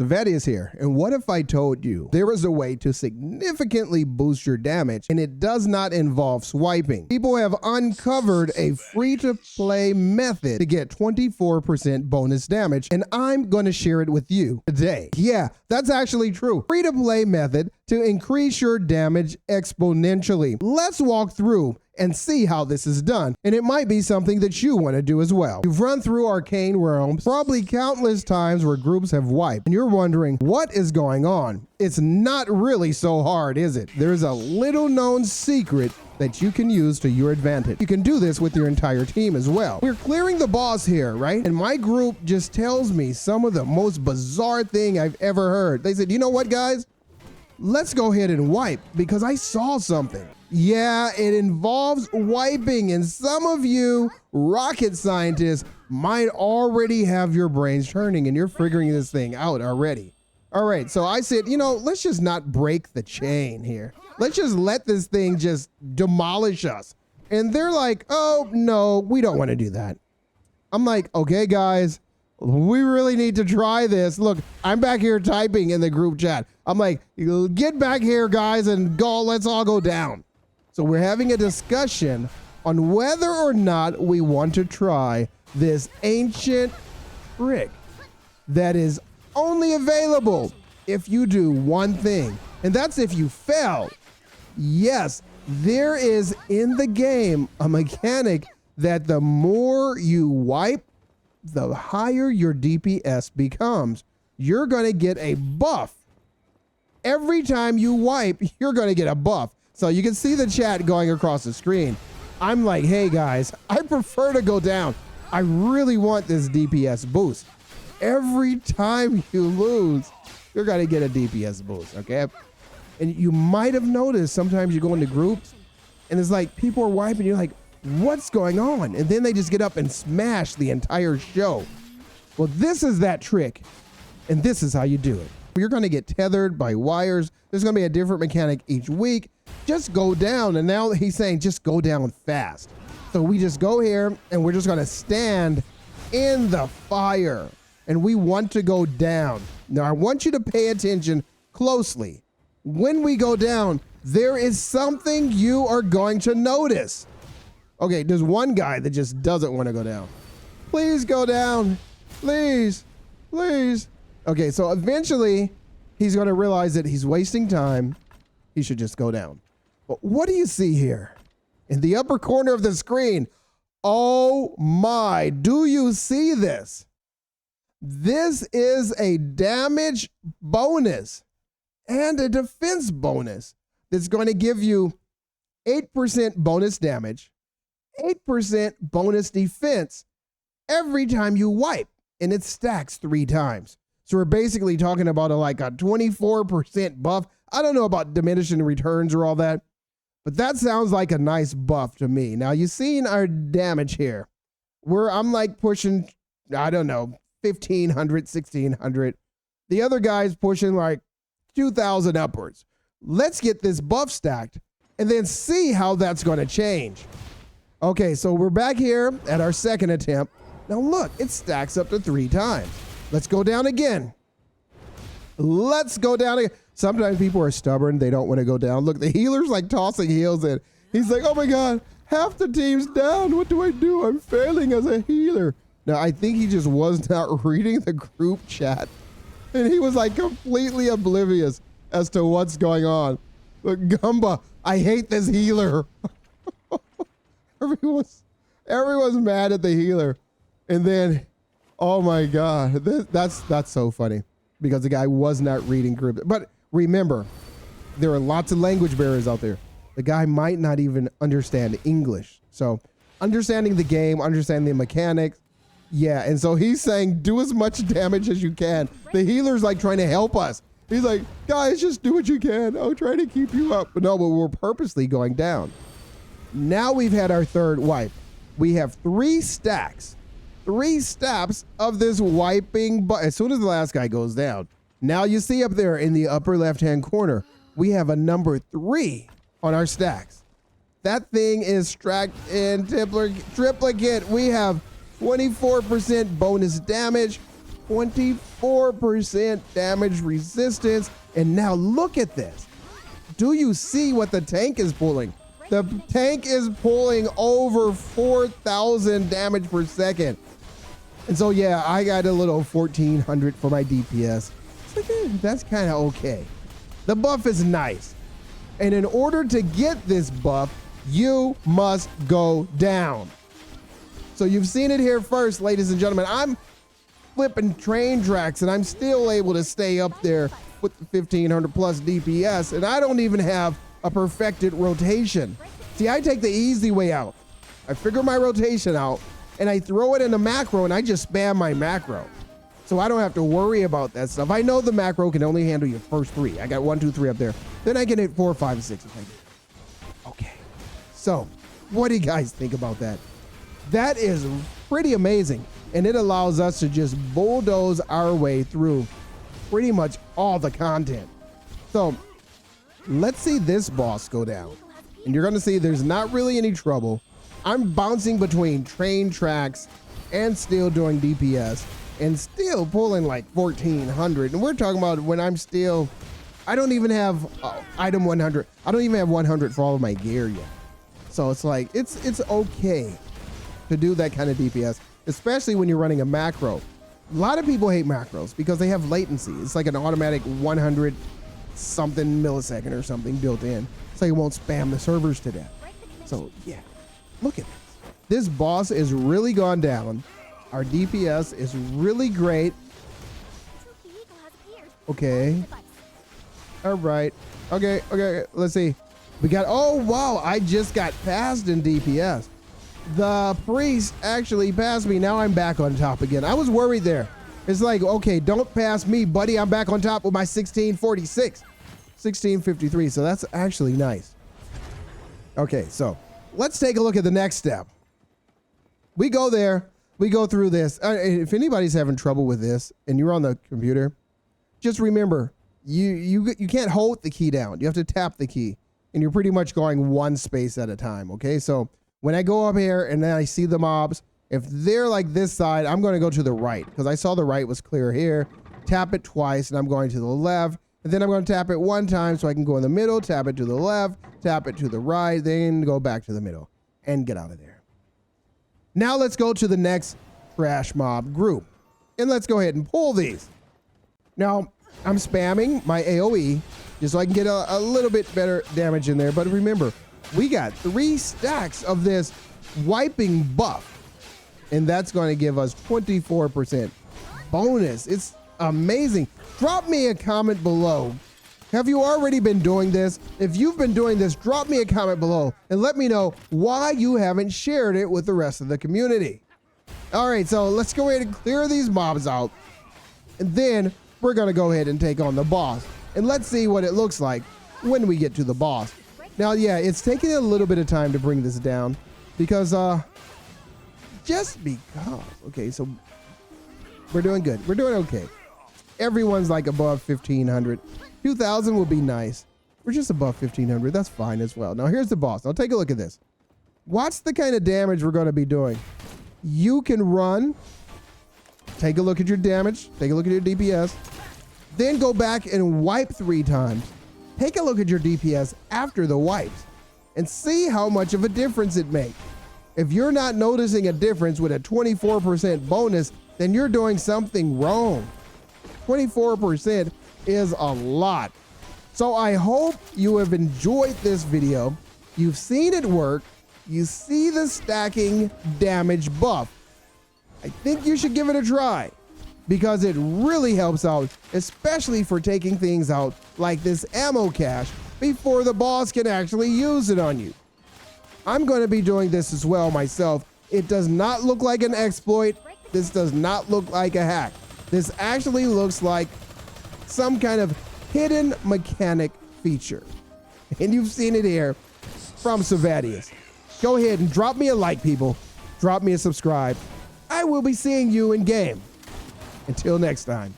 Saveti is here, and what if I told you there is a way to significantly boost your damage and it does not involve swiping? People have uncovered a free-to-play method to get 24% bonus damage, and I'm going to share it with you today. Yeah, that's actually true. Free-to-play method to increase your damage exponentially. Let's walk through and see how this is done, and it might be something that you want to do as well. You've run through arcane realms probably countless times where groups have wiped, and you're wondering what is going on. It's not really so hard, is it? There's a little known secret that you can use to your advantage. You can do this with your entire team as well. We're clearing the boss here, right? And my group just tells me some of the most bizarre thing I've ever heard. They said, you know what, guys? Let's go ahead and wipe because I saw something. Yeah, it involves wiping, and some of you rocket scientists might already have your brains turning and you're figuring this thing out already. All right, so I said, you know, let's just not break the chain here. Let's just let this thing just demolish us. And they're like, oh, no, we don't want to do that. I'm like, okay, guys, we really need to try this. Look, I'm back here typing in the group chat. I'm like, get back here, guys, and go. Let's all go down. So we're having a discussion on whether or not we want to try this ancient trick that is only available if you do one thing, and that's if you fail. Yes, there is in the game a mechanic that the more you wipe, the higher your DPS becomes. You're going to get a buff. Every time you wipe, you're going to get a buff. So you can see the chat going across the screen. I'm like, hey guys, I prefer to go down. I really want this DPS boost. Every time you lose, you're going to get a DPS boost, okay? And you might have noticed sometimes you go into groups and it's like people are wiping, you're like, what's going on? And then they just get up and smash the entire show. Well, this is that trick, and this is how you do it. You're going to get tethered by wires. There's going to be a different mechanic each week. Just go down. And now he's saying just go down fast. So we just go here and we're just going to stand in the fire, and we want to go down. Now I want you to pay attention closely. When we go down, there is something you are going to notice. Okay, there's one guy that just doesn't want to go down. Please go down. Please, please. Okay, so eventually he's going to realize that he's wasting time. He should just go down. But what do you see here? In the upper corner of the screen. Oh my, do you see this? This is a damage bonus and a defense bonus that's going to give you 8% bonus damage, 8% bonus defense every time you wipe, and it stacks 3 times. So we're basically talking about like a 24% buff. I don't know about diminishing returns or all that, but that sounds like a nice buff to me. Now you've seen our damage here. I'm like pushing, I don't know, 1,500, 1,600. The other guy's pushing like 2,000 upwards. Let's get this buff stacked and then see how that's going to change. Okay, so we're back here at our second attempt. Now look, it stacks up to 3 times. Let's go down again. Let's go down again. Sometimes people are stubborn. They don't want to go down. Look, the healer's like tossing heals in. He's like, oh my God, half the team's down. What do I do? I'm failing as a healer. Now, I think he just was not reading the group chat. And he was like completely oblivious as to what's going on. Look, Gumba, I hate this healer. Everyone's mad at the healer. And then, oh my God, that's so funny because the guy was not reading group. But remember, there are lots of language barriers out there. The guy might not even understand English. So understanding the game, understanding the mechanics. Yeah, and so he's saying do as much damage as you can. The healer's like trying to help us. He's like, guys, just do what you can. I'll try to keep you up. But no, but we're purposely going down. Now we've had our third wipe. We have 3 stacks. 3 steps of this wiping, but as soon as the last guy goes down, now you see up there in the upper left-hand corner, we have a number 3 on our stacks. That thing is stacked in triplicate. We have 24% bonus damage, 24% damage resistance. And now look at this. Do you see what the tank is pulling? The tank is pulling over 4,000 damage per second. And so, yeah, I got a little 1,400 for my DPS. It's like, that's kind of okay. The buff is nice. And in order to get this buff, you must go down. So you've seen it here first, ladies and gentlemen. I'm flipping train tracks and I'm still able to stay up there with the 1,500 plus DPS. And I don't even have a perfected rotation. See, I take the easy way out. I figure my rotation out and I throw it in a macro and I just spam my macro. So I don't have to worry about that stuff. I know the macro can only handle your first 3. I got 1, 2, 3 up there. Then I can hit 4, 5, and 6. Okay. So what do you guys think about that? That is pretty amazing. And it allows us to just bulldoze our way through pretty much all the content. So let's see this boss go down. And you're going to see there's not really any trouble. I'm bouncing between train tracks and still doing DPS and still pulling like 1,400. And we're talking about when I'm still, I don't even have item 100. I don't even have 100 for all of my gear yet. So it's like, it's okay to do that kind of DPS, especially when you're running a macro. A lot of people hate macros because they have latency. It's like an automatic 100 something millisecond or something built in. So you won't spam the servers to death. So yeah, look at this. This boss is really gone down. Our DPS is really great. Okay. All right. Okay. Let's see. We got, oh wow, I just got passed in DPS. The priest actually passed me. Now I'm back on top again. I was worried there. It's like, okay, don't pass me, buddy. I'm back on top with my 1646, 1653. So that's actually nice. Okay, so let's take a look at the next step. We go there. We go through this. If anybody's having trouble with this and you're on the computer, just remember, you can't hold the key down. You have to tap the key. And you're pretty much going one space at a time, okay? So when I go up here and then I see the mobs, if they're like this side, I'm going to go to the right because I saw the right was clear here. Tap it twice and I'm going to the left. And then I'm going to tap it one time so I can go in the middle, tap it to the left, tap it to the right, then go back to the middle and get out of there. Now let's go to the next trash mob group. And let's go ahead and pull these. Now, I'm spamming my AoE just so I can get a little bit better damage in there. But remember, we got 3 stacks of this wiping buff. And that's going to give us 24% bonus. It's amazing. Drop me a comment below. Have you already been doing this? If you've been doing this, drop me a comment below and let me know why you haven't shared it with the rest of the community. All right, so let's go ahead and clear these mobs out. And then we're going to go ahead and take on the boss. And let's see what it looks like when we get to the boss. Now, yeah, it's taking a little bit of time to bring this down because, just because. Okay, so we're doing good. We're doing okay. Everyone's like above 1,500. 2,000 would be nice. We're just above 1,500. That's fine as well. Now, here's the boss. Now, take a look at this. Watch the kind of damage we're going to be doing. You can run. Take a look at your damage. Take a look at your DPS. Then go back and wipe 3 times. Take a look at your DPS after the wipes and see how much of a difference it makes. If you're not noticing a difference with a 24% bonus, then you're doing something wrong. 24% is a lot. So I hope you have enjoyed this video. You've seen it work. You see the stacking damage buff. I think you should give it a try because it really helps out, especially for taking things out like this ammo cache before the boss can actually use it on you. I'm going to be doing this as well myself. It does not look like an exploit. This does not look like a hack. This actually looks like some kind of hidden mechanic feature. And you've seen it here from Savadius. Go ahead and drop me a like, people. Drop me a subscribe. I will be seeing you in game. Until next time.